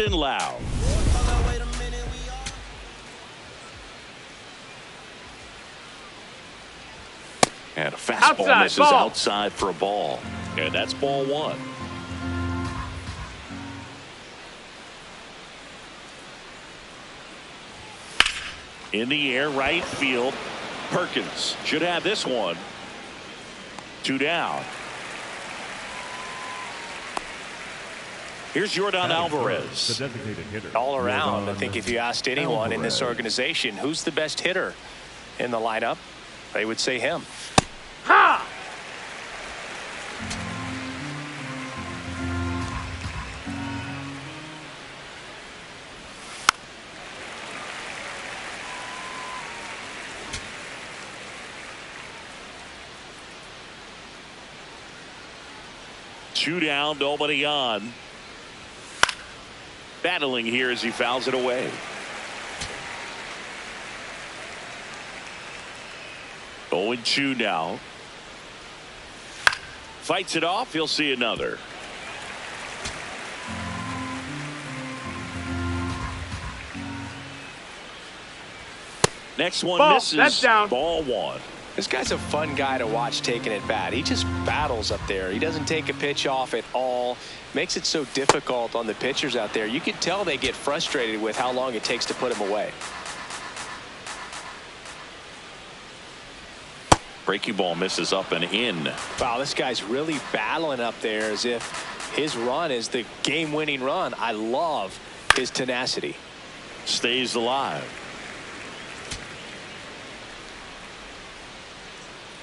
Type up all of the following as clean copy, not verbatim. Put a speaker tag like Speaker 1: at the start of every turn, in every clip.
Speaker 1: and loud. And a fastball misses outside for a ball. And that's ball one. In the air, right field. Perkins should have this one. 2 down. Here's Yordan Alvarez.
Speaker 2: The designated hitter.
Speaker 3: All around, I think if you asked anyone in this organization who's the best hitter in the lineup, they would say him. Ha!
Speaker 1: Two down, nobody on. Battling here as he fouls it away. 0-2 now. Fights it off. He'll see another. Next one misses.
Speaker 4: That's down.
Speaker 1: Ball one.
Speaker 3: This guy's a fun guy to watch taking at bat. He just battles up there. He doesn't take a pitch off at all. Makes it so difficult on the pitchers out there. You can tell they get frustrated with how long it takes to put him away.
Speaker 1: Breaking ball misses up and in.
Speaker 3: Wow, this guy's really battling up there as if his run is the game-winning run. I love his tenacity.
Speaker 1: Stays alive.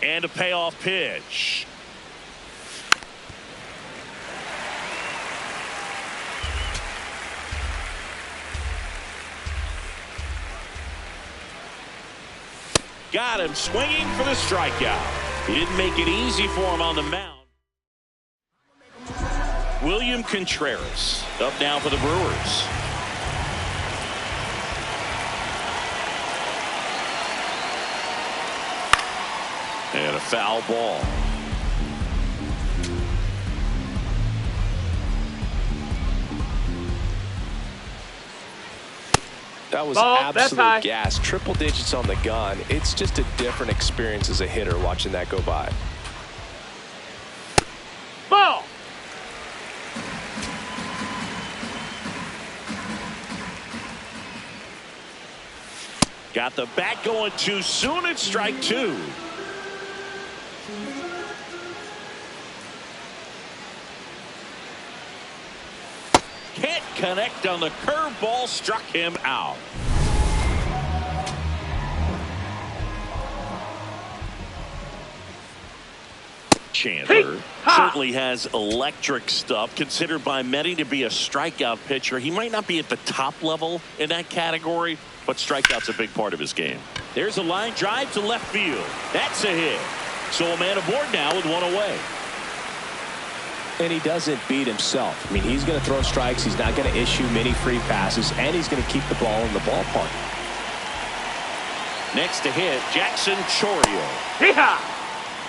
Speaker 1: And a payoff pitch. Got him swinging for the strikeout. He didn't make it easy for him on the mound. William Contreras up now for the Brewers. And a foul ball.
Speaker 3: That was absolute gas. Triple digits on the gun. It's just a different experience as a hitter watching that go by.
Speaker 4: Ball.
Speaker 1: Got the bat going too soon. It's strike two. Can't connect on the curveball, struck him out. Chandler certainly has electric stuff, considered by many to be a strikeout pitcher. He might not be at the top level in that category, but strikeout's a big part of his game. There's a line drive to left field. That's a hit. So a man aboard now with one away.
Speaker 3: And he doesn't beat himself. I mean, he's going to throw strikes. He's not going to issue many free passes, and he's going to keep the ball in the ballpark.
Speaker 1: Next to hit, Jackson Chourio.
Speaker 4: Yeehaw!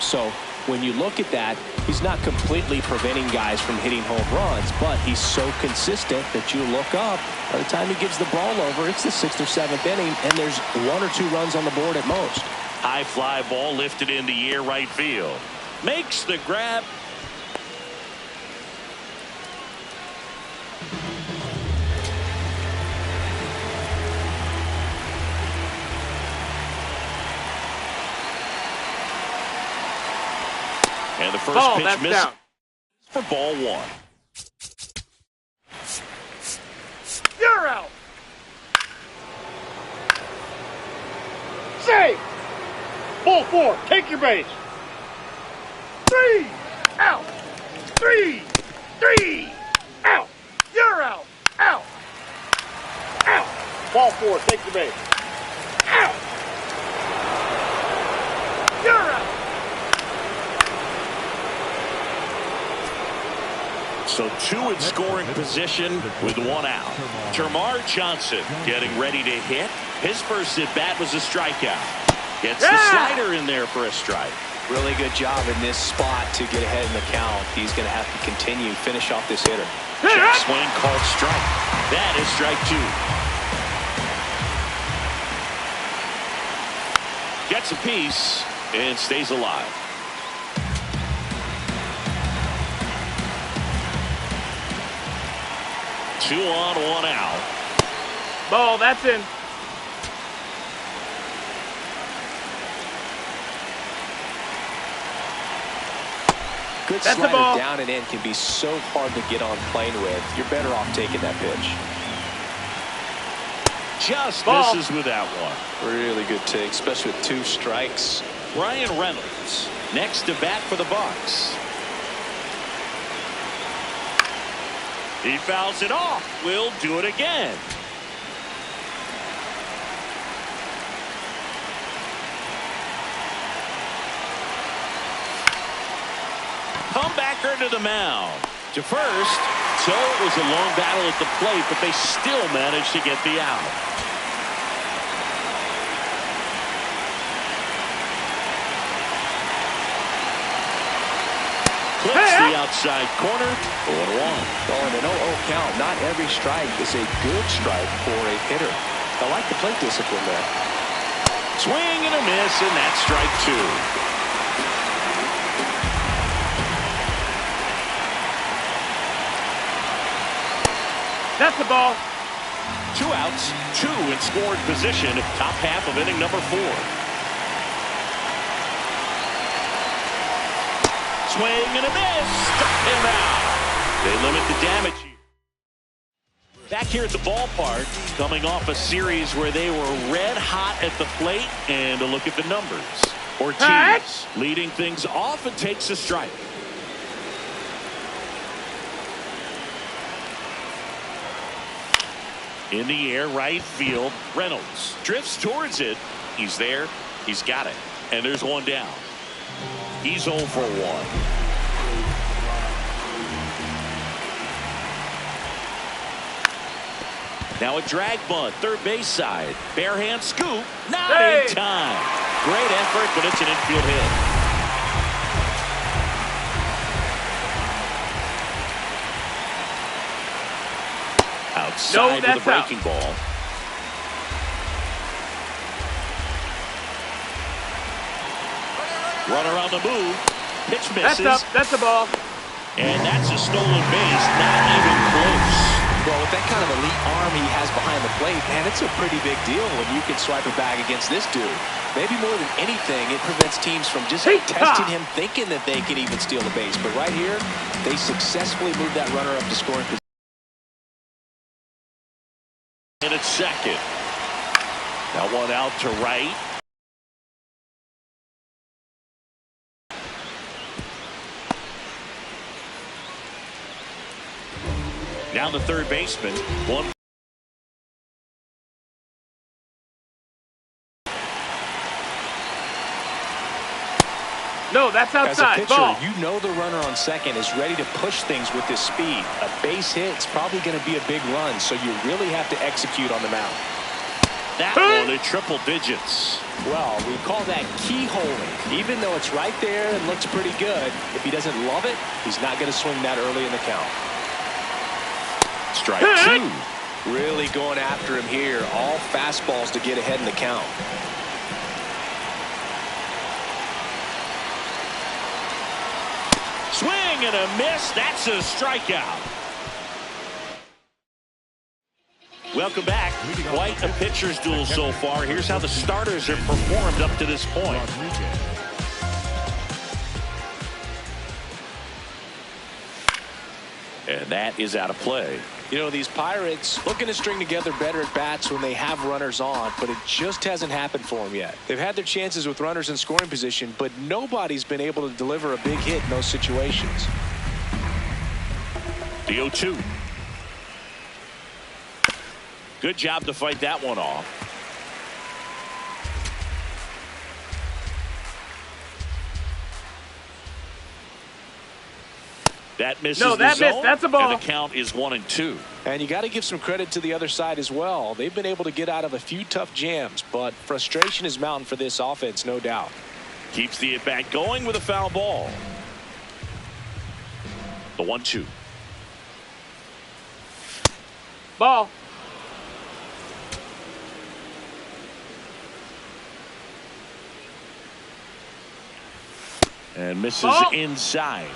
Speaker 3: So when you look at that, he's not completely preventing guys from hitting home runs, but he's so consistent that you look up. By the time he gives the ball over, it's the 6th or 7th inning, and there's 1 or 2 runs on the board at most.
Speaker 1: High fly ball lifted in the air, right field. Makes the grab. And the first pitch missed for ball one.
Speaker 4: You're out. Save. Ball 4. Take your base. 3. Out. 3. 3. Out. You're out. Out. Out. Ball 4. Take your base. Out. You're out.
Speaker 1: So 2 in scoring position with 1 out. Termarr Johnson getting ready to hit. His first at bat was a strikeout. Gets the slider in there for a strike.
Speaker 3: Really good job in this spot to get ahead in the count. He's going to have to continue, finish off this hitter.
Speaker 1: Check swing called strike. That is strike two. Gets a piece and stays alive. Two on, one out.
Speaker 4: Ball, that's in.
Speaker 3: Good
Speaker 4: That's
Speaker 3: slider
Speaker 4: the ball.
Speaker 3: down and in can be so hard to get on plane with. You're better off taking that pitch.
Speaker 1: Just
Speaker 4: Ball.
Speaker 1: misses with that one.
Speaker 3: Really good take, especially with 2 strikes.
Speaker 1: Ryan Reynolds next to bat for the Bucks. He fouls it off. We'll do it again. Comebacker to the mound. To first. So it was a long battle at the plate, but they still managed to get the out. Clips the outside corner. 0-1.
Speaker 3: Oh, and an 0-0 count. Not every strike is a good strike for a hitter. I like the plate discipline there.
Speaker 1: Swing and a miss, and that's strike two.
Speaker 4: That's the ball.
Speaker 1: 2 outs, 2 in scored position. Top half of inning number 4. Swing and a miss. Struck him out. They limit the damage here. Back here at the ballpark, coming off a series where they were red hot at the plate, and a look at the numbers. Ortiz leading things off and takes a strike. In the air, right field. Reynolds drifts towards it. He's there. He's got it. And there's one down. He's 0 for 1. Now a drag bunt, third base side. Bare hand scoop. Not in time. Great effort, but it's an infield hit. Outside with a breaking ball. Runner on the move. Pitch misses.
Speaker 4: That's up. That's the ball.
Speaker 1: And that's a stolen base. Not even close.
Speaker 3: Well, with that kind of elite arm he has behind the plate, man, it's a pretty big deal when you can swipe a bag against this dude. Maybe more than anything, it prevents teams from just testing him, thinking that they can even steal the base. But right here, they successfully moved that runner up to scoring position.
Speaker 1: In at second. That one out to right. Down the third baseman. One.
Speaker 4: No, that's outside.
Speaker 3: As a pitcher,
Speaker 4: ball.
Speaker 3: you know the runner on second is ready to push things with his speed. A base hit is probably going to be a big run, so you really have to execute on the mound.
Speaker 1: That one at triple digits.
Speaker 3: Well, we call that keyholing. Even though it's right there and looks pretty good, if he doesn't love it, he's not going to swing that early in the count.
Speaker 1: Strike 2.
Speaker 3: Really going after him here. All fastballs to get ahead in the count.
Speaker 1: Swing and a miss. That's a strikeout. Welcome back. Quite a pitcher's duel so far. Here's how the starters have performed up to this point. And that is out of play.
Speaker 3: You know, these Pirates looking to string together better at bats when they have runners on, but it just hasn't happened for them yet. They've had their chances with runners in scoring position, but nobody's been able to deliver a big hit in those situations.
Speaker 1: The 0-2. Good job to fight that one off. That misses the zone,
Speaker 4: That's a ball.
Speaker 1: and the count is 1-2.
Speaker 3: And you got to give some credit to the other side as well. They've been able to get out of a few tough jams, but frustration is mounting for this offense, no doubt.
Speaker 1: Keeps the at-bat going with a foul ball. The 1-2.
Speaker 4: Ball.
Speaker 1: And misses
Speaker 4: Ball.
Speaker 1: inside.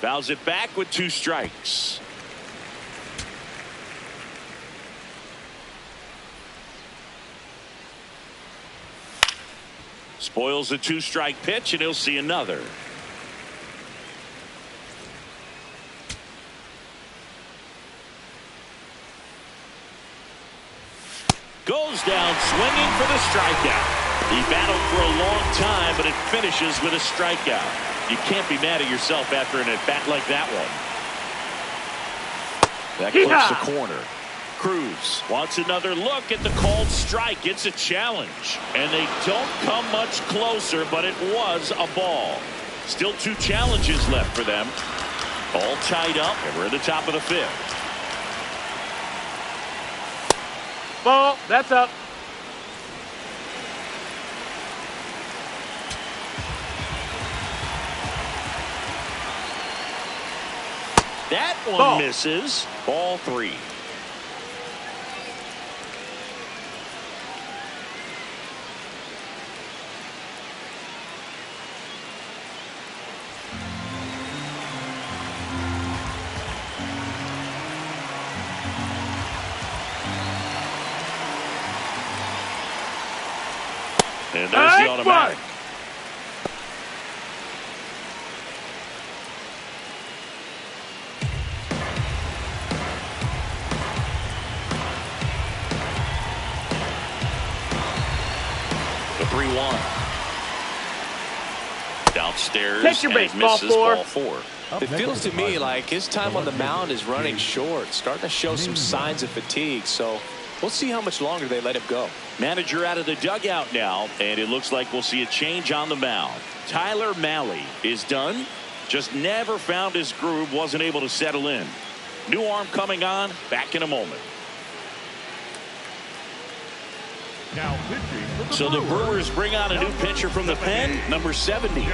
Speaker 1: Fouls it back with 2 strikes. Spoils a 2-strike pitch, and he'll see another. Goes down swinging for the strikeout. He battled for a long time, but it finishes with a strikeout. You can't be mad at yourself after an at-bat like that one. That clips the corner. Cruz wants another look at the called strike. It's a challenge. And they don't come much closer, but it was a ball. Still 2 challenges left for them. All tied up, and we're at the top of the 5th.
Speaker 4: Ball. That's up.
Speaker 1: That one
Speaker 4: Ball.
Speaker 1: misses. Ball 3. And there's the automatic. The 3-1. Downstairs.
Speaker 4: Take your base,
Speaker 1: and
Speaker 4: ball
Speaker 1: misses
Speaker 4: 4.
Speaker 1: ball 4.
Speaker 3: It feels to me like his time on the mound is running short, starting to show some signs of fatigue. So we'll see how much longer they let him go.
Speaker 1: Manager out of the dugout now, and it looks like we'll see a change on the mound. Tyler Mahle is done. Just never found his groove, wasn't able to settle in. New arm coming on, back in a moment.
Speaker 2: Now pitching for the
Speaker 1: So the Brewers bring on a new pitcher from the pen, number 70.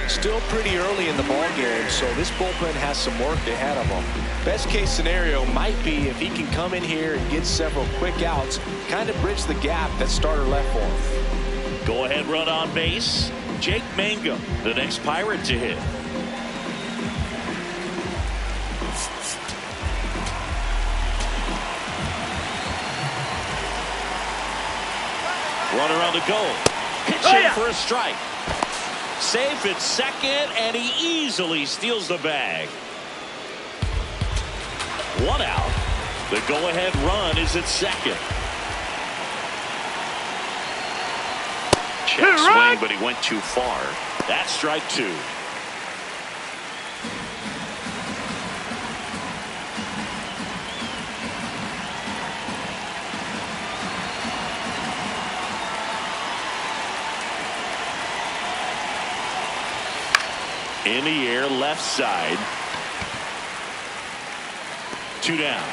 Speaker 3: Still pretty early in the ball game, so this bullpen has some work ahead of them. Best case scenario might be if he can come in here and get several quick outs, kind of bridge the gap that starter left for him.
Speaker 1: Go ahead run on base. Jake Mangum, the next Pirate to hit. Runner on the goal. Pitching for a strike. Safe at second, and he easily steals the bag. 1 out. The go-ahead run is at second. Check swing, but he went too far. That's strike 2. In the air, left side. 2 down.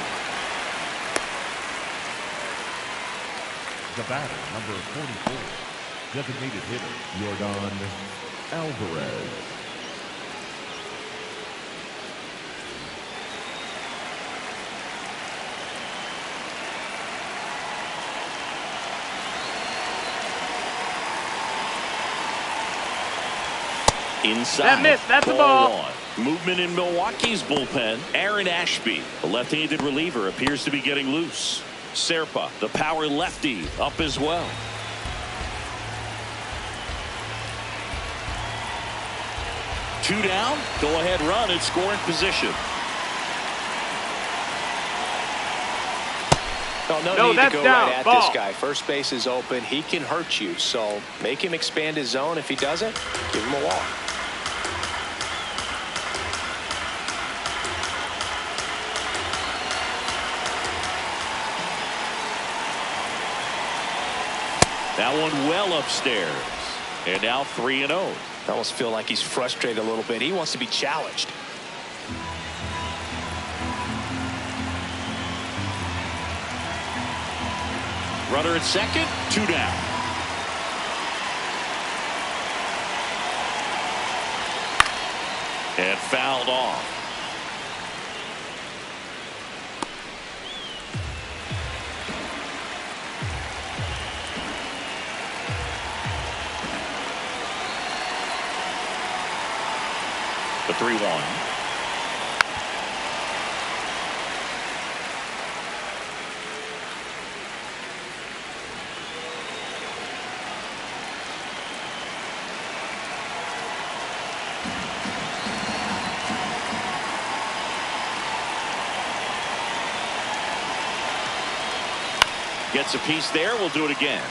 Speaker 2: The batter, number 44, designated hitter, Yordan Alvarez.
Speaker 1: Inside.
Speaker 4: That missed. That's a ball.
Speaker 1: 1. Movement in Milwaukee's bullpen. Aaron Ashby, the left-handed reliever, appears to be getting loose. Serpa, the power lefty, up as well. Two down. Go ahead run in scoring position.
Speaker 3: No need
Speaker 4: that's
Speaker 3: to go
Speaker 4: down.
Speaker 3: right at
Speaker 4: Ball.
Speaker 3: this guy. First base is open. He can hurt you. So make him expand his zone. If he doesn't, give him a walk.
Speaker 1: That one well upstairs. And now 3-0.
Speaker 3: I almost feel like he's frustrated a little bit. He wants to be challenged.
Speaker 1: Runner at second, 2 down. And fouled off. The 3-1. Gets a piece there. We'll do it again.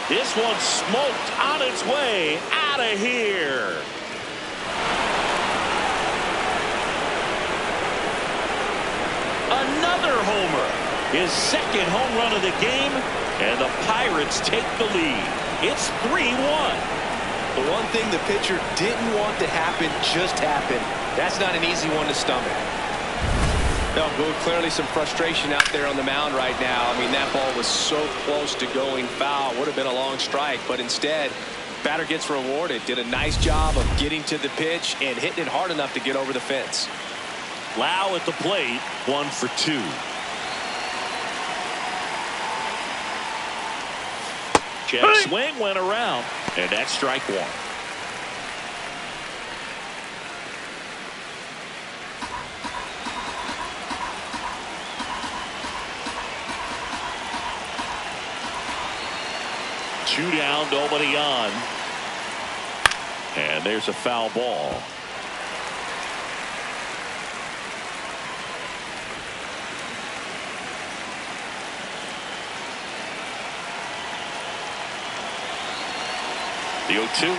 Speaker 1: This one's smoked on its way out of here. Another homer. His second home run of the game, and the Pirates take the lead. It's 3-1.
Speaker 3: The one thing the pitcher didn't want to happen just happened. That's not an easy one to stomach. No, clearly some frustration out there on the mound right now. I mean, that ball was so close to going foul. Would have been a long strike, but instead, batter gets rewarded. Did a nice job of getting to the pitch and hitting it hard enough to get over the fence.
Speaker 1: Lau at the plate, 1 for 2. Check swing went around, and that's strike 1. Two down, nobody on. And there's a foul ball. The 0-2.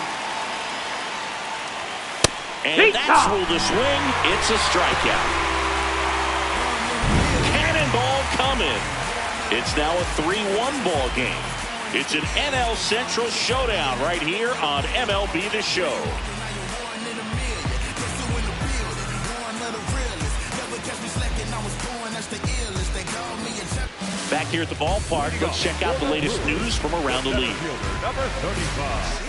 Speaker 1: And that's ruled a swing. It's a strikeout. Cannonball coming. It's now a 3-1 ball game. It's an NL Central showdown right here on MLB The Show. Back here at the ballpark, let's check out the latest news from around the league.
Speaker 2: Number 35.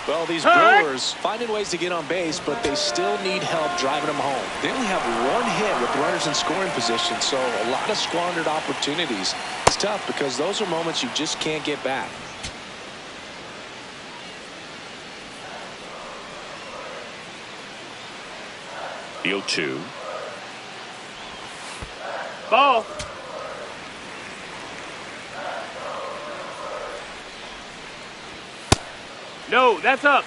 Speaker 3: Well, these Brewers finding ways to get on base, but they still need help driving them home. They only have one hit with runners in scoring position, so a lot of squandered opportunities. It's tough because those are moments you just can't get back.
Speaker 1: The 0-2.
Speaker 4: Ball. No, that's up.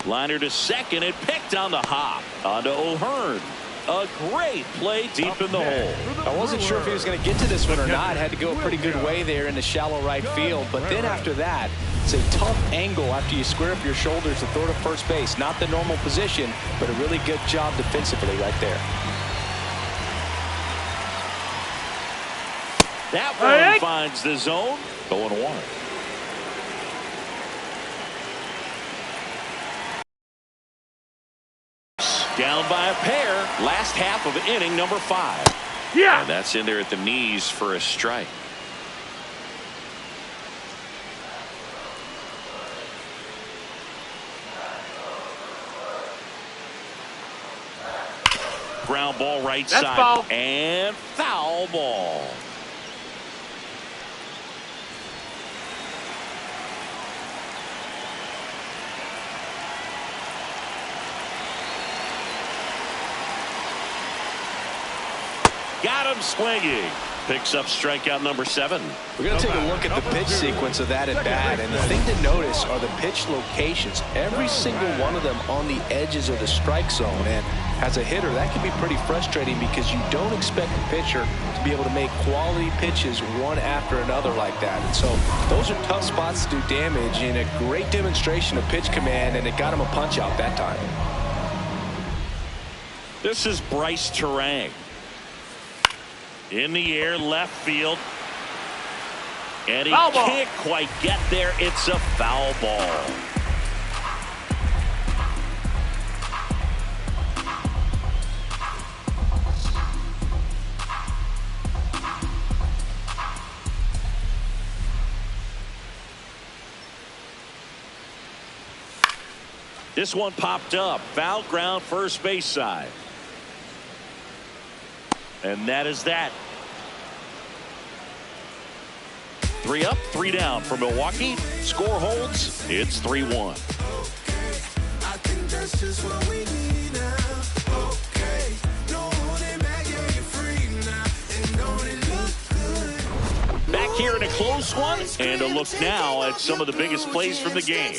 Speaker 1: Liner to second and picked on the hop. Onto O'Hearn. A great play deep in the hole.
Speaker 3: I wasn't sure if he was going to get to this one or not. Had to go a pretty good way there in the shallow right field. But then after that, it's a tough angle after you square up your shoulders to throw to first base. Not the normal position, but a really good job defensively right there.
Speaker 1: That one finds the zone. 0-1. Down by a pair. Last half of inning number 5.
Speaker 4: Yeah.
Speaker 1: And that's in there at the knees for a strike. Ground ball right
Speaker 4: That's
Speaker 1: side.
Speaker 4: foul.
Speaker 1: And foul ball. Got him swinging. Picks up strikeout number 7.
Speaker 3: We're going to take a look at the pitch sequence of that at bat, and the thing to notice are the pitch locations. Every single one of them on the edges of the strike zone, and as a hitter, that can be pretty frustrating because you don't expect the pitcher to be able to make quality pitches one after another like that. And so those are tough spots to do damage, and a great demonstration of pitch command, and it got him a punch out that time.
Speaker 1: This is Bryce Terang. In the air, left field. And he can't quite get there. It's a foul ball. This one popped up. Foul ground, first base side. And that is that. 3 up, 3 down for Milwaukee. Score holds. It's 3-1. Back here in a close one. And a look now at some of the biggest plays from the game.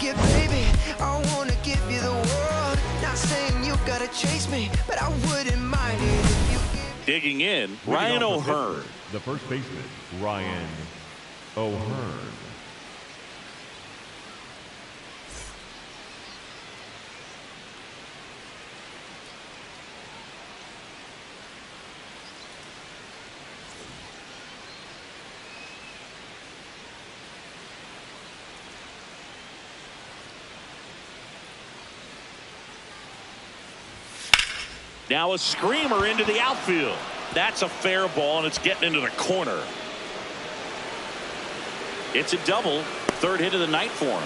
Speaker 5: Baby, I wanna give you the world. Not saying you gotta chase me, but I wouldn't mind it if you give.
Speaker 1: Digging in, Ryan O'Hearn.
Speaker 2: The first baseman, Ryan O'Hearn.
Speaker 1: Now a screamer into the outfield. That's a fair ball, and it's getting into the corner. It's a double. 3rd hit of the night for him.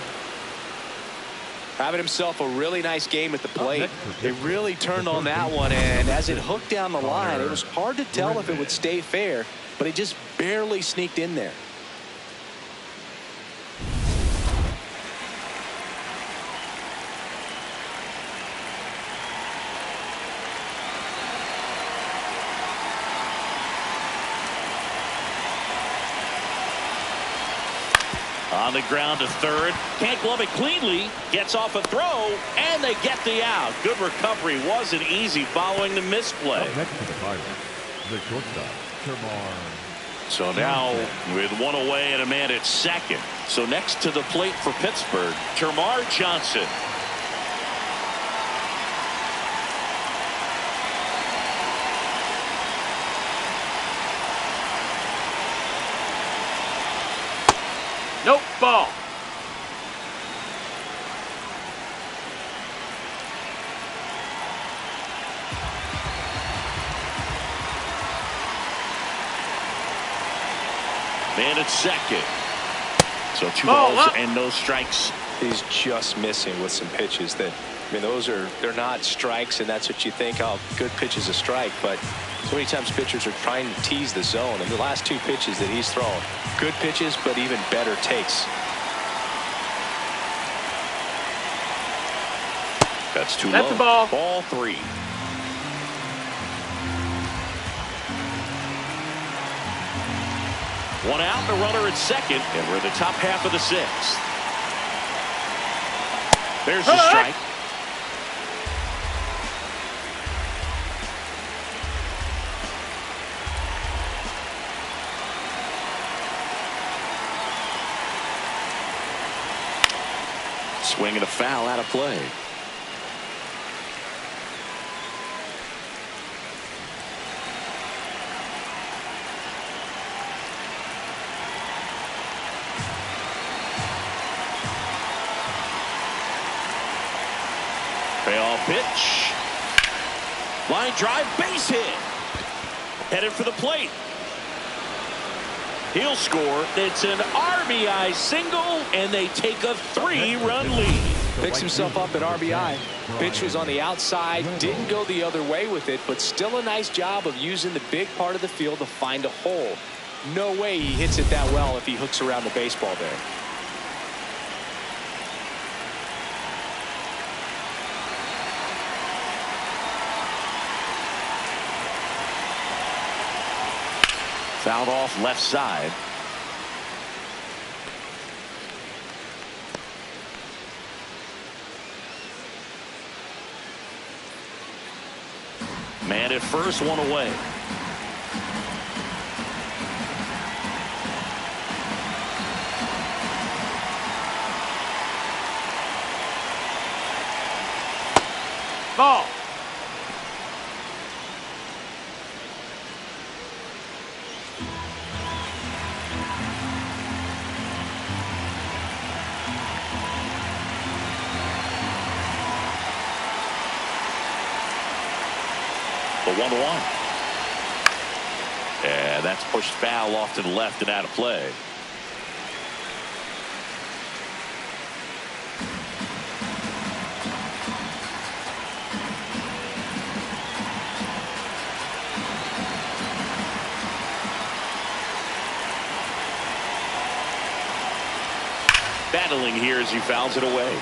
Speaker 3: Having himself a really nice game at the plate. It really turned on that one, and as it hooked down the line, it was hard to tell if it would stay fair, but it just barely sneaked in there.
Speaker 1: On the ground to 3rd. Can't glove it cleanly. Gets off a throw, and they get the out. Good recovery. Wasn't easy following the misplay.
Speaker 2: Up next to the Pirates, the shortstop, Termar.
Speaker 1: So now with 1 away and a man at 2nd. So next to the plate for Pittsburgh, Termar Johnson.
Speaker 4: Nope, ball.
Speaker 1: Man at 2nd. So 2 balls and no strikes.
Speaker 3: He's just missing with some pitches that, I mean, they're not strikes, and that's what you think, oh, good pitch is a strike, but so many times pitchers are trying to tease the zone, and the last 2 pitches that he's thrown, good pitches, but even better takes.
Speaker 1: That's too
Speaker 4: That's
Speaker 1: low.
Speaker 4: a ball.
Speaker 1: Ball 3. One out, the runner at 2nd, and we're in the top half of the 6th. There's the strike. Swing and a foul out of play. Payoff pitch. Line drive, base hit. Headed for the plate. He'll score. It's an RBI single, and they take a 3-run lead.
Speaker 3: Picks himself up at RBI. Pitch was on the outside, didn't go the other way with it, but still a nice job of using the big part of the field to find a hole. No way he hits it that well if he hooks around the baseball there.
Speaker 1: Fouled off left side. Man at first, one away.
Speaker 4: Ball.
Speaker 1: The 1-1. And that's pushed foul off to the left and out of play. Battling here as he fouls it away.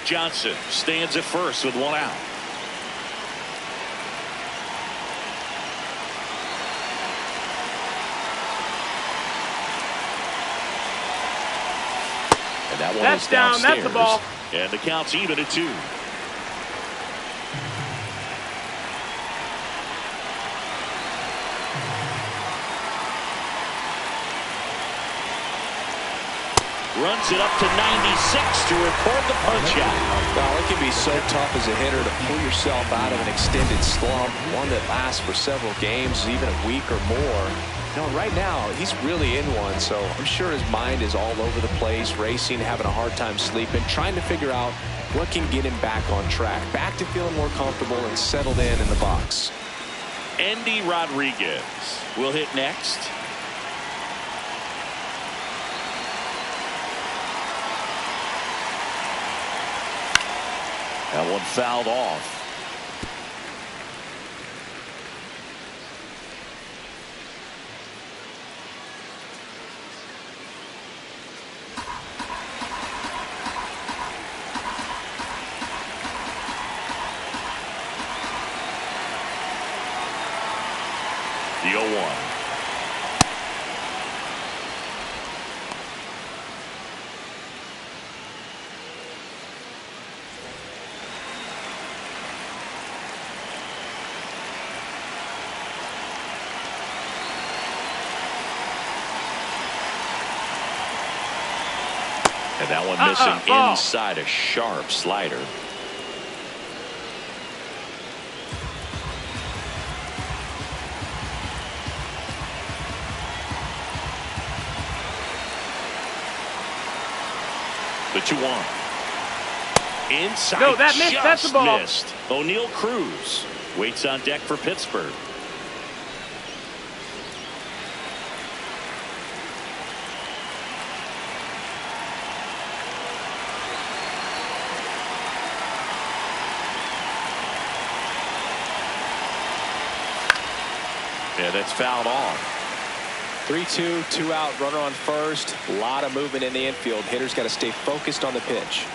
Speaker 1: Johnson stands at first with one out. And that one
Speaker 4: That's
Speaker 1: is
Speaker 4: down.
Speaker 1: downstairs.
Speaker 4: That's the ball.
Speaker 1: And the count's even at 2. Runs it up to 96 to record the punch out.
Speaker 3: Well, it can be so tough as a hitter to pull yourself out of an extended slump, one that lasts for several games, even a week or more. You know, right now, he's really in one, so I'm sure his mind is all over the place, racing, having a hard time sleeping, trying to figure out what can get him back on track, back to feeling more comfortable and settled in the box.
Speaker 1: Andy Rodriguez will hit next. That one fouled off. The 0-1. And that one missing inside, a sharp slider. The 2-1. Inside.
Speaker 4: No, that missed. That's the ball.
Speaker 1: Missed. O'Neal Cruz waits on deck for Pittsburgh. Yeah, that's fouled off.
Speaker 3: 3-2, 2 out, runner on first. A lot of movement in the infield. Hitter's got to stay focused on the pitch.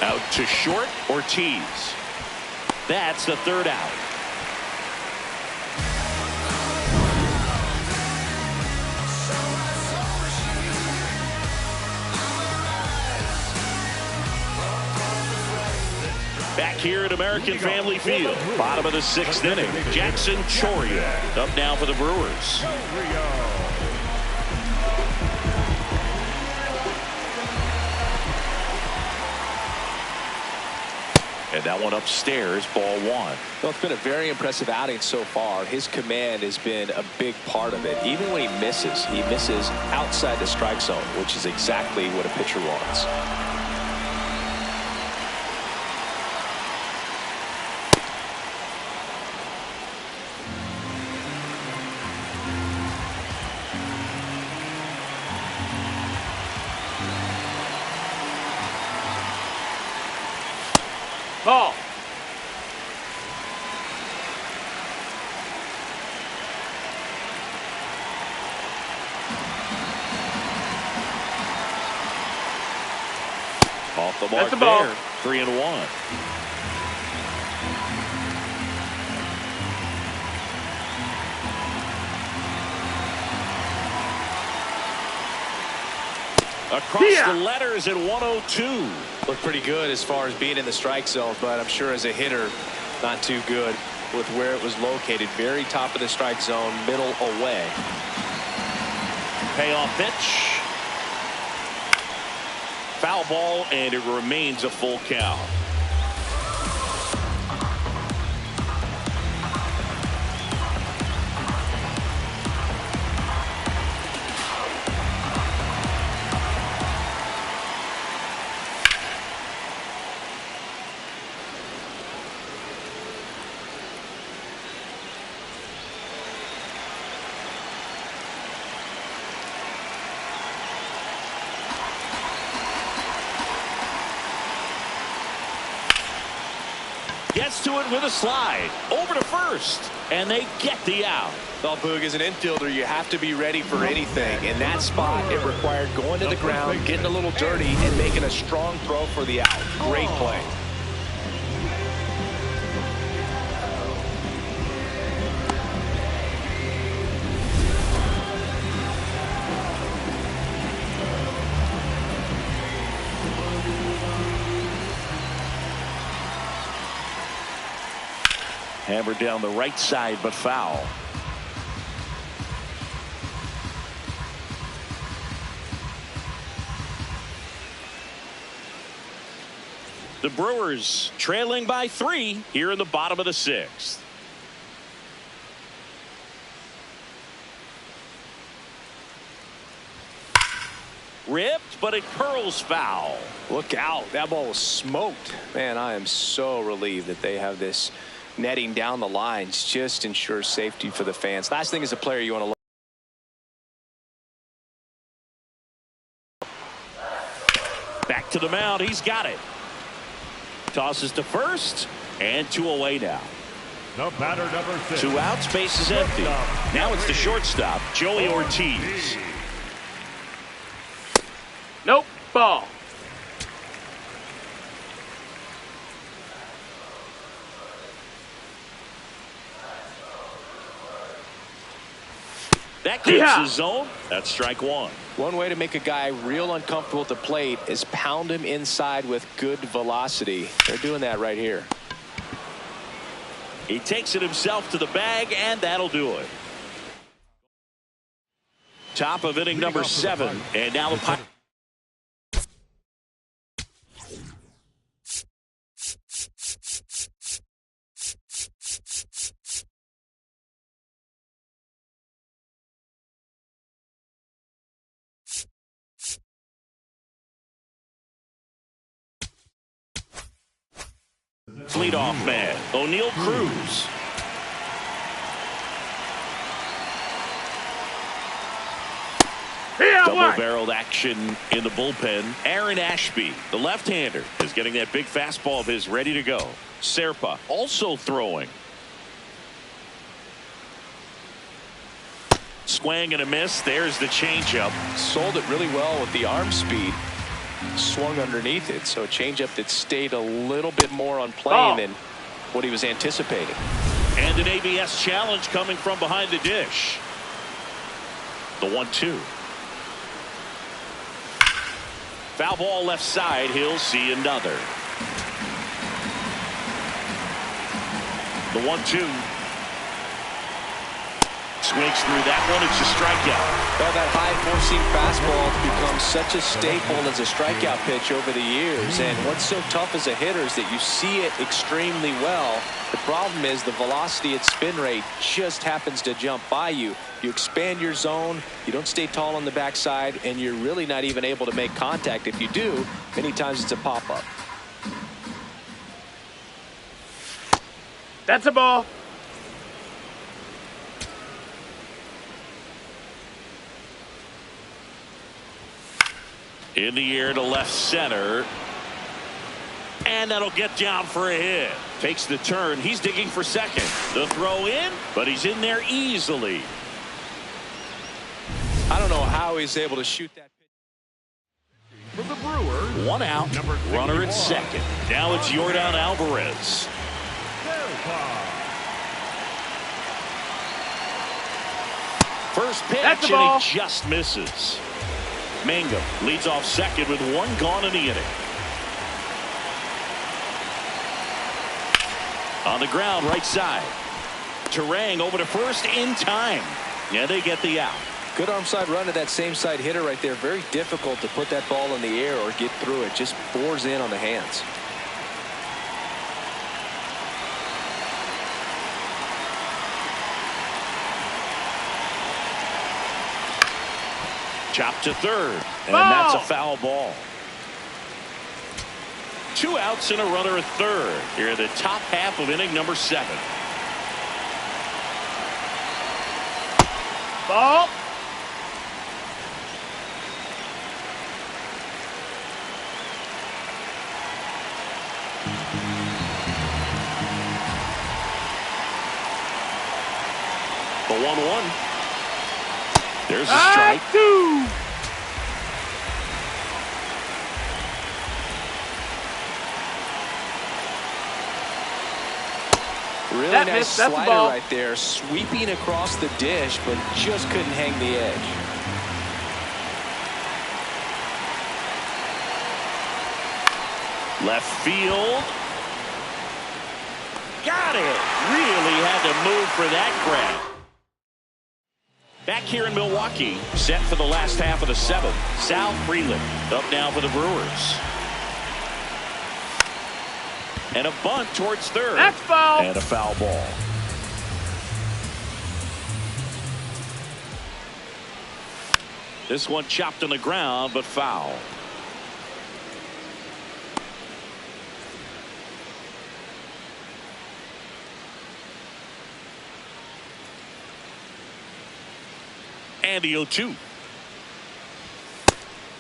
Speaker 1: Out to short, Ortiz. That's the 3rd out. Back here at American Family Field, bottom of the 6th inning. Jackson Choria up now for the Brewers. And that one upstairs, ball 1.
Speaker 3: Well, it's been a very impressive outing so far. His command has been a big part of it. Even when he misses outside the strike zone, which is exactly what a pitcher wants.
Speaker 4: Ball.
Speaker 1: Off the mark
Speaker 4: the ball.
Speaker 1: there. 3-1. Across the letters at 102.
Speaker 3: Looked pretty good as far as being in the strike zone, but I'm sure as a hitter, not too good with where it was located. Very top of the strike zone, middle away.
Speaker 1: Payoff pitch. Foul ball, and it remains a full count. Gets to it with a slide over to first, and they get the out.
Speaker 3: Well, Boog, as an infielder, you have to be ready for anything. In that spot, it required going to the ground, getting a little dirty, and making a strong throw for the out. Great play.
Speaker 1: Hammered down the right side, but foul. The Brewers trailing by 3 here in the bottom of the 6th. Ripped, but it curls foul.
Speaker 3: Look out. That ball was smoked. Man, I am so relieved that they have this netting down the lines. Just ensures safety for the fans. Last thing as a player you want to look.
Speaker 1: Back to the mound. He's got it. Tosses to first, and 2 away now.
Speaker 2: The batter, number 6.
Speaker 1: 2 outs, base is empty. Now it's the shortstop, Joey Ortiz.
Speaker 4: Nope. Ball.
Speaker 1: That clears his zone. That's strike 1.
Speaker 3: One way to make a guy real uncomfortable at the plate is pound him inside with good velocity. They're doing that right here.
Speaker 1: He takes it himself to the bag, and that'll do it. Top of inning number 7, and now the Pirates. Leadoff man, O'Neal Cruz. Double-barreled action in the bullpen. Aaron Ashby, the left-hander, is getting that big fastball of his ready to go. Serpa also throwing. Swing and a miss. There's the changeup.
Speaker 3: Sold it really well with the arm speed. Swung underneath it, so a changeup that stayed a little bit more on plane than what he was anticipating.
Speaker 1: And an ABS challenge coming from behind the dish. The 1-2. Foul ball left side. He'll see another. The 1-2. Swings through that one. It's a strikeout.
Speaker 3: Well, that high four-seam fastball has become such a staple as a strikeout pitch over the years. And what's so tough as a hitter is that you see it extremely well. The problem is the velocity at spin rate just happens to jump by you. You expand your zone, you don't stay tall on the backside, and you're really not even able to make contact. If you do, many times it's a pop-up.
Speaker 4: That's a ball.
Speaker 1: In the air to left center. And that'll get down for a hit. Takes the turn. He's digging for second. The throw in, but he's in there easily.
Speaker 3: I don't know how he's able to shoot that.
Speaker 2: For the Brewers,
Speaker 1: One out. Runner at second. Now it's Yordan Alvarez. First pitch,
Speaker 4: That's the
Speaker 1: and
Speaker 4: ball.
Speaker 1: he just misses. Mangum leads off second with one gone in the inning. On the ground, right side. Terang over to first in time. Yeah, they get the out.
Speaker 3: Good arm side run to that same side hitter right there. Very difficult to put that ball in the air or get through it. Just bores in on the hands.
Speaker 1: Chopped to third. And
Speaker 4: Ball.
Speaker 1: that's a foul ball. 2 outs and a runner at third. Here at the top half of inning number 7.
Speaker 4: Ball.
Speaker 1: The 1-1. There's a strike.
Speaker 4: 2.
Speaker 3: Really
Speaker 4: That
Speaker 3: nice
Speaker 4: missed. That's the
Speaker 3: slider
Speaker 4: ball.
Speaker 3: right there. Sweeping across the dish, but just couldn't hang the edge.
Speaker 1: Left field. Got it. Really had to move for that grab. Back here in Milwaukee, set for the last half of the 7th. Sal Freeland up now for the Brewers. And a bunt towards third.
Speaker 4: That's foul.
Speaker 1: And a foul ball. This one chopped on the ground, but foul. And the 0-2.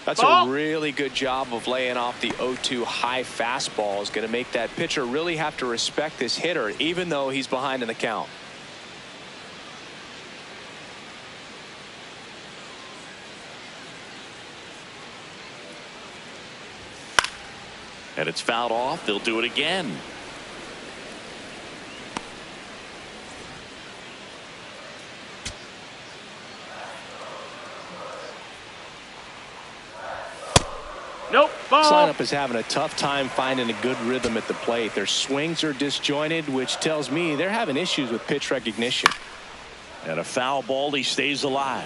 Speaker 3: That's
Speaker 4: Ball.
Speaker 3: a really good job of laying off the 0-2 high fastball. Is going to make that pitcher really have to respect this hitter, even though he's behind in the count.
Speaker 1: And it's fouled off. They'll do it again.
Speaker 4: Nope.
Speaker 3: This
Speaker 4: Ball.
Speaker 3: lineup is having a tough time finding a good rhythm at the plate. Their swings are disjointed, which tells me they're having issues with pitch recognition.
Speaker 1: And a foul ball. He stays alive.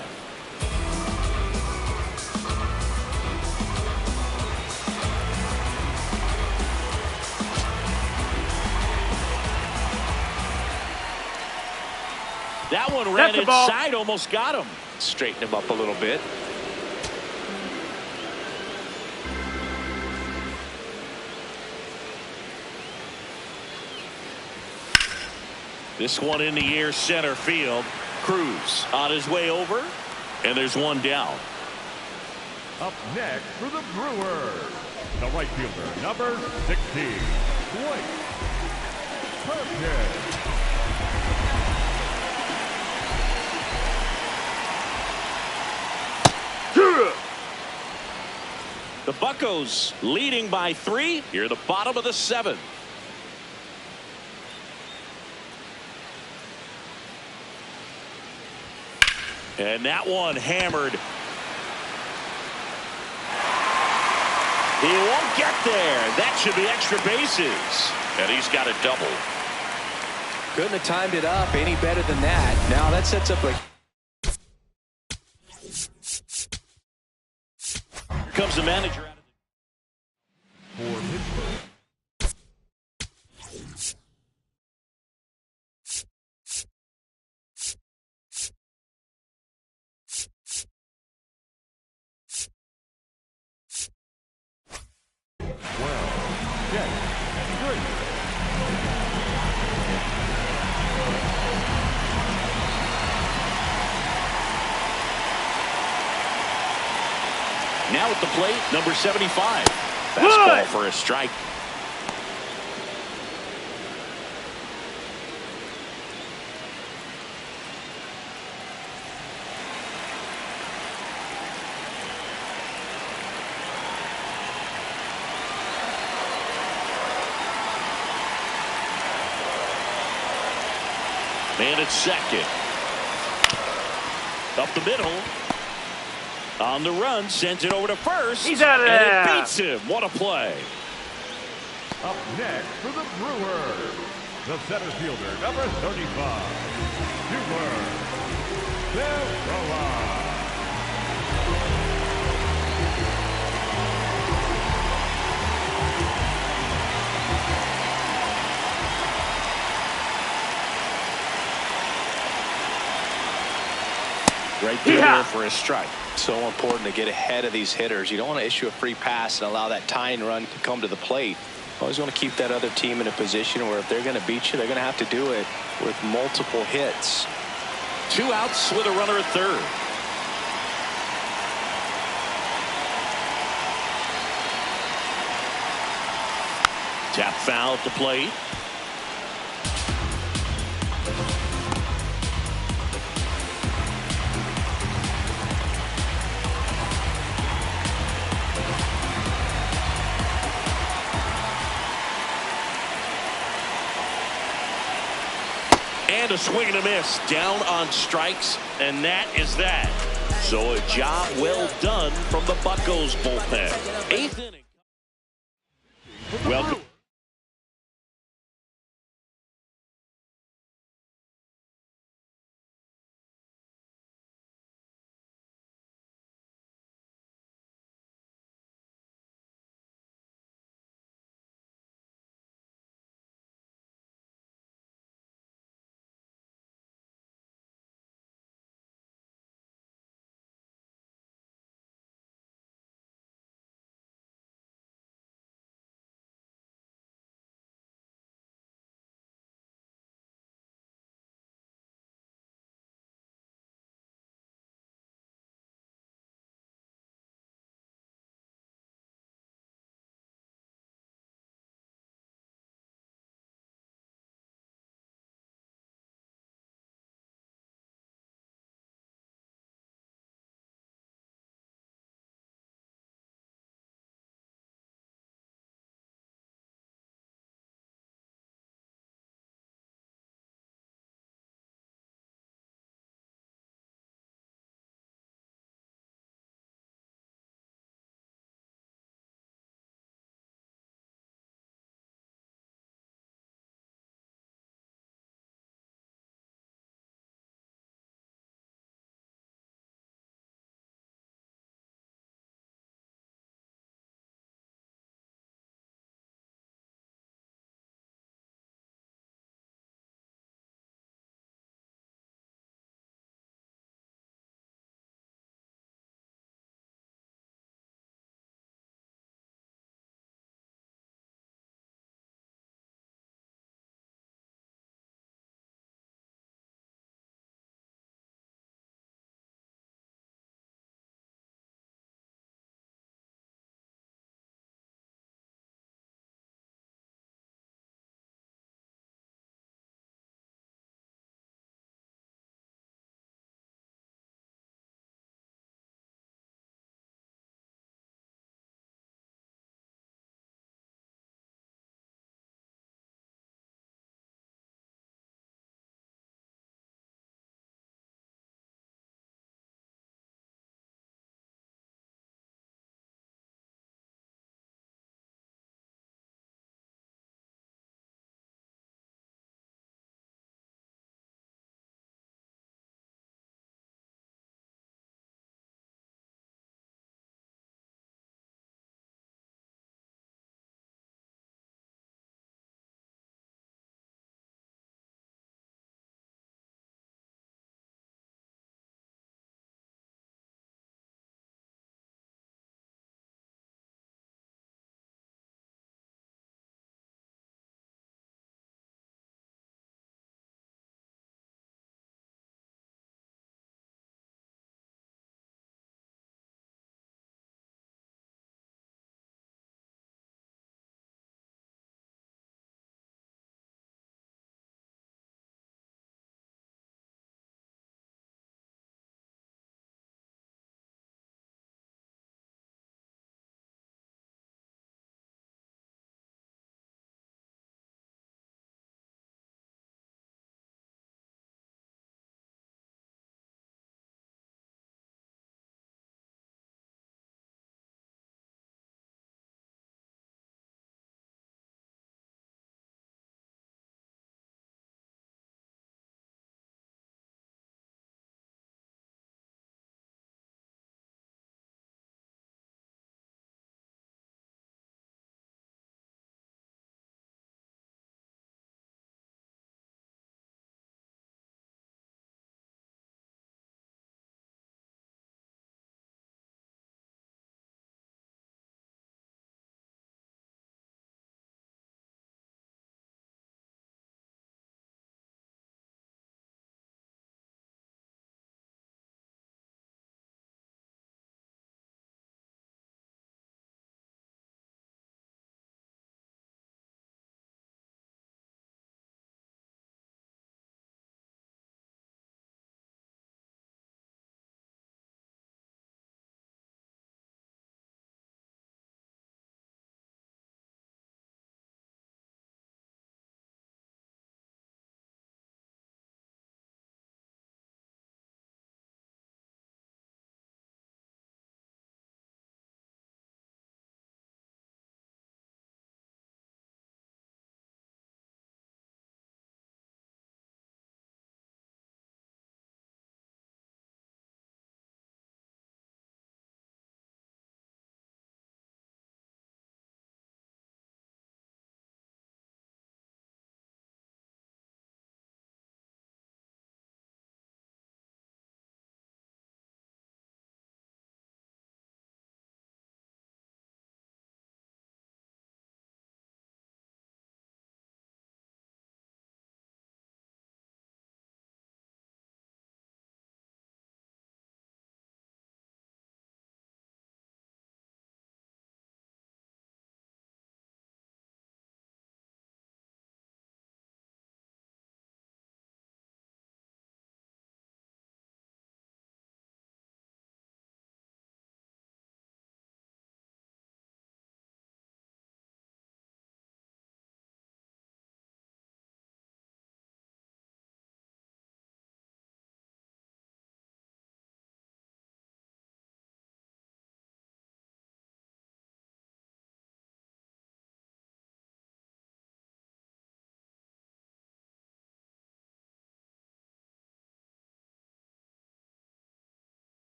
Speaker 1: That one ran
Speaker 4: That's the ball.
Speaker 1: inside, almost got him.
Speaker 3: Straighten him up a little bit.
Speaker 1: This one in the air, center field. Cruz on his way over, and there's one down.
Speaker 2: up next for the Brewers, the right fielder, number 16, Blake Perkins.
Speaker 1: The Buccos leading by 3 here at the bottom of the 7th. And that one hammered. He won't get there. That should be extra bases. And he's got a double.
Speaker 3: Couldn't have timed it up any better than that. Now that sets up a...
Speaker 1: Here comes the manager out of
Speaker 2: For Pittsburgh,
Speaker 1: now at the plate, number 75. Fastball for a strike. at second. Up the middle. On the run, sends it over to first.
Speaker 4: He's out of there.
Speaker 1: And it beats him. What a play.
Speaker 2: Up next for the Brewers, the center fielder, number 35, Silver.
Speaker 1: Right there for a strike.
Speaker 3: So important to get ahead of these hitters. You don't want to issue a free pass and allow that tying run to come to the plate. Always want to keep that other team in a position where if they're going to beat you, they're going to have to do it with multiple hits.
Speaker 1: 2 outs with a runner at third. Tap foul at the plate. And a swing and a miss down on strikes, and that is that. So a job well done from the Buccos bullpen. 8th inning. Welcome.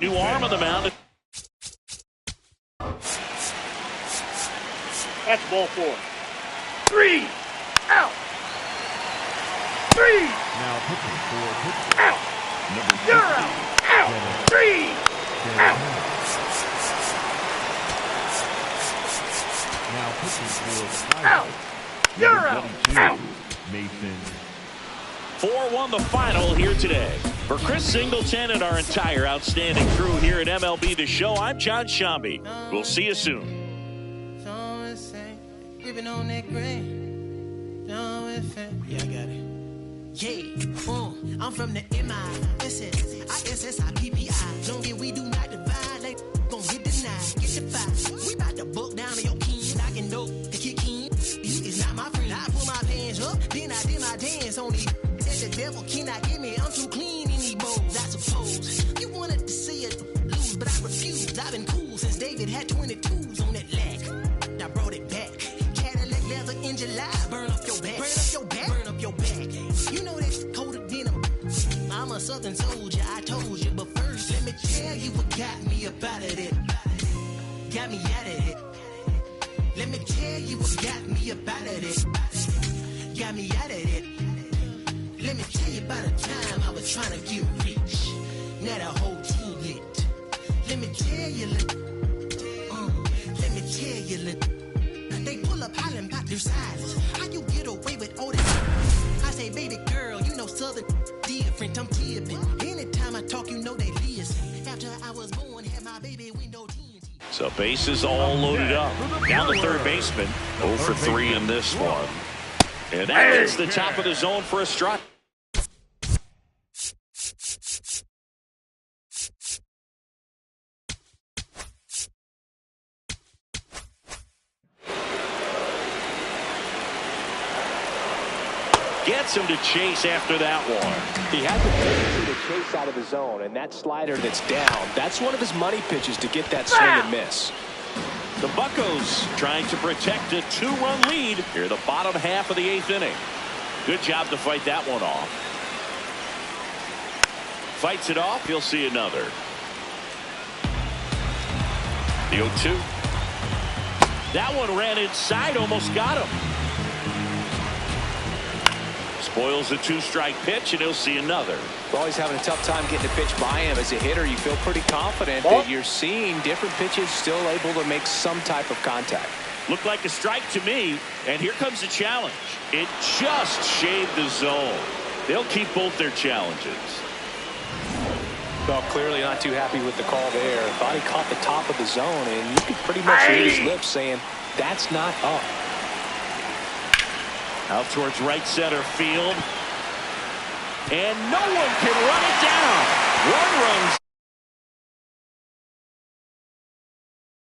Speaker 1: New arm on the mound.
Speaker 4: That's ball 4. 3. Out. 3.
Speaker 2: Now pitching for
Speaker 4: Out. You're out. Out. 3. Out.
Speaker 2: Now pitching for
Speaker 4: Out. You're out. Out.
Speaker 2: Mason.
Speaker 1: 4-1 the final here today. For Chris Singleton and our entire outstanding crew here at MLB The Show, I'm John Shambi. We'll see you soon.
Speaker 5: On that grain. Yeah, I got it. Yeah, I'm from the MISSISSIPPI. Long as we do not divide, like gon' get denied, get defied. We bout to book down to your king, knocking dope to kick in. You is not my friend. I put my pants up, then I did my dance on it. That the devil cannot get me. I'm too clean in these bowls. I suppose you wanted to see it lose, but I refuse. I've been cool since David had 22s on that leg. I brought it back. In July, burn up your back, burn up your back, burn up your back. You know that's colder denim. I'm a southern soldier, I told you. But first, let me tell you what got me up out of it. Got me out of it. Let me tell you what got me up out of it. Got me out of it. Let me tell you about a time I was trying to get rich. Now the whole team lit. Let me tell you, let me tell you, they pull up hollering about their silence. How you get away with all that? I say, baby girl, you know southern different. I'm tipping. Anytime I talk, you know they listen. After I was born, had my baby window TNT.
Speaker 1: So bases all loaded up. Down the third baseman. 0 for 3 in this one. And that hits the top of the zone for a strike. Gets him to chase after that one.
Speaker 3: He had the tendency to chase out of the zone, and that slider that's down, that's one of his money pitches to get that swing and miss.
Speaker 1: The Buccos trying to protect a 2-run lead here, the bottom half of the 8th inning. Good job to fight that one off. Fights it off, he'll see another. The 0-2. That one ran inside, almost got him. Spoils a 2-strike pitch, and he'll see another.
Speaker 3: Always having a tough time getting a pitch by him. As a hitter, you feel pretty confident that you're seeing different pitches still able to make some type of contact.
Speaker 1: Looked like a strike to me, and here comes the challenge. It just shaved the zone. They'll keep both their challenges.
Speaker 3: Well, clearly not too happy with the call there. Thought he caught the top of the zone, and you could pretty much read his lips saying, that's not up.
Speaker 1: Out towards right center field. And no one can run it down. One run.